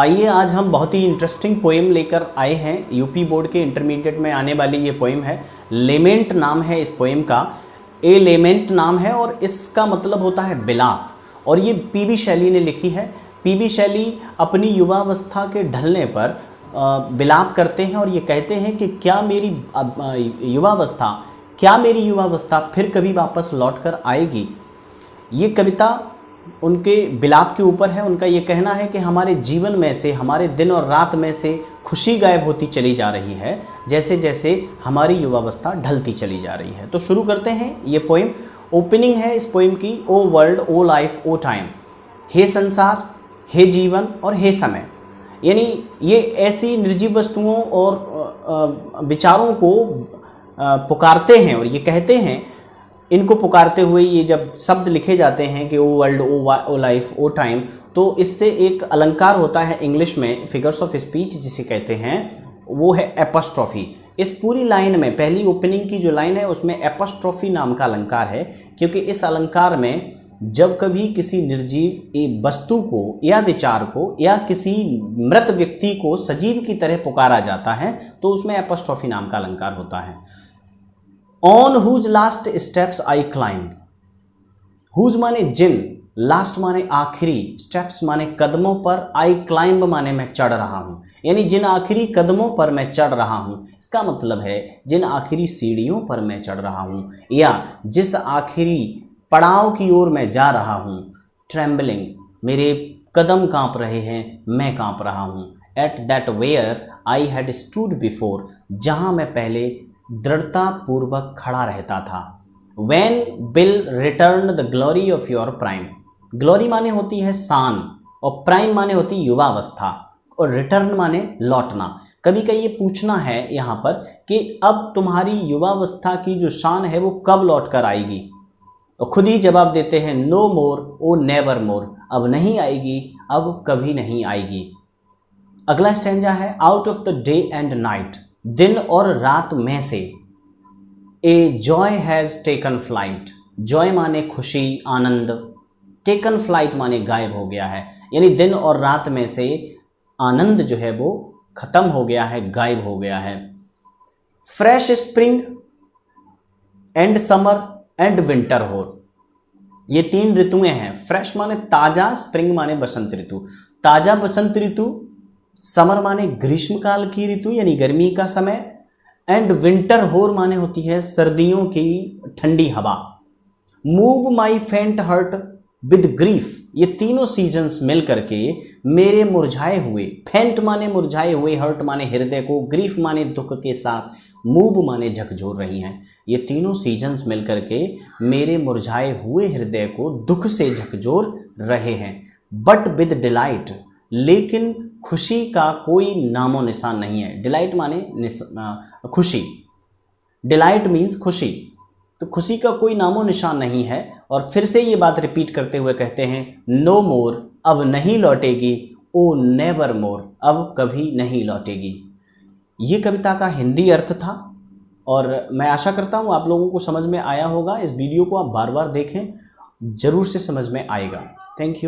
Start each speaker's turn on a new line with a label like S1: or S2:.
S1: आइए आज हम बहुत ही इंटरेस्टिंग पोएम लेकर आए हैं। यूपी बोर्ड के इंटरमीडिएट में आने वाली ये पोएम है। लेमेंट नाम है इस पोएम का। ए लेमेंट नाम है और इसका मतलब होता है बिलाप। और ये पीबी शैली ने लिखी है। पीबी शैली अपनी युवावस्था के ढलने पर बिलाप करते हैं और ये कहते हैं कि क्या मेरी युवावस्था फिर कभी वापस लौट कर आएगी। ये कविता उनके बिलाप के ऊपर है। उनका ये कहना है कि हमारे जीवन में से, हमारे दिन और रात में से खुशी गायब होती चली जा रही है जैसे जैसे हमारी युवावस्था ढलती चली जा रही है। तो शुरू करते हैं ये पोएम। ओपनिंग है इस पोएम की, ओ वर्ल्ड, ओ लाइफ, ओ टाइम। हे संसार, हे जीवन और हे समय। यानी ये ऐसी निर्जीव वस्तुओं और विचारों को पुकारते हैं और ये कहते हैं, इनको पुकारते हुए ये जब शब्द लिखे जाते हैं कि ओ वर्ल्ड, ओ लाइफ, ओ टाइम, तो इससे एक अलंकार होता है इंग्लिश में, फिगर्स ऑफ स्पीच जिसे कहते हैं, वो है एपस्ट्रॉफी। इस पूरी लाइन में, पहली ओपनिंग की जो लाइन है उसमें एपस्ट्रॉफी नाम का अलंकार है, क्योंकि इस अलंकार में जब कभी किसी निर्जीव वस्तु को या विचार को या किसी मृत व्यक्ति को सजीव की तरह पुकारा जाता है तो उसमें एपस्ट्रॉफी नाम का अलंकार होता है। On whose last steps I climb, whose माने जिन, लास्ट माने आखिरी, स्टेप्स माने कदमों पर, I climb माने मैं चढ़ रहा हूँ, यानी जिन आखिरी कदमों पर मैं चढ़ रहा हूँ। इसका मतलब है जिन आखिरी सीढ़ियों पर मैं चढ़ रहा हूँ या जिस आखिरी पड़ाव की ओर मैं जा रहा हूँ। ट्रेम्बलिंग, मेरे कदम कांप रहे हैं, मैं कांप रहा हूँ। At that where I had stood before, जहाँ मैं पहले दृढ़ता पूर्वक खड़ा रहता था। When will return the glory of your prime, glory माने होती है शान और प्राइम माने होती है युवावस्था और रिटर्न माने लौटना। कभी कभी ये पूछना है यहाँ पर कि अब तुम्हारी युवावस्था की जो शान है वो कब लौट कर आएगी, और खुद ही जवाब देते हैं, नो मोर, ओ नेवर मोर, अब नहीं आएगी, अब कभी नहीं आएगी। अगला स्टैंजा है, out of the day and night, दिन और रात में से, a joy has taken flight, Joy माने खुशी, आनंद, टेकन फ्लाइट माने गायब हो गया है, यानी दिन और रात में से आनंद जो है वो खत्म हो गया है, गायब हो गया है। Fresh spring and summer and winter हो, ये तीन ऋतुएं हैं। फ्रेश माने ताजा, स्प्रिंग माने बसंत ऋतु, ताजा बसंत ऋतु, समर माने ग्रीष्मकाल की ऋतु यानी गर्मी का समय, एंड विंटर होर माने होती है सर्दियों की ठंडी हवा। मूव माई फेंट हर्ट विद ग्रीफ, ये तीनों सीजन्स मिल करके मेरे मुरझाए हुए, फेंट माने मुरझाए हुए, हर्ट माने हृदय को, ग्रीफ माने दुख के साथ, मूव माने झकझोर रही हैं। ये तीनों सीजन्स मिल करके मेरे मुरझाए हुए हृदय को दुख से झकझोर रहे हैं। बट विद डिलाइट, लेकिन खुशी का कोई नामो निशान नहीं है। डिलाइट माने खुशी, डिलाइट मीन्स खुशी, तो खुशी का कोई नामो निशान नहीं है। और फिर से ये बात रिपीट करते हुए कहते हैं, नो मोर, अब नहीं लौटेगी, ओ नेवर मोर, अब कभी नहीं लौटेगी। ये कविता का हिंदी अर्थ था और मैं आशा करता हूँ आप लोगों को समझ में आया होगा। इस वीडियो को आप बार बार देखें, जरूर से समझ में आएगा। Thank you.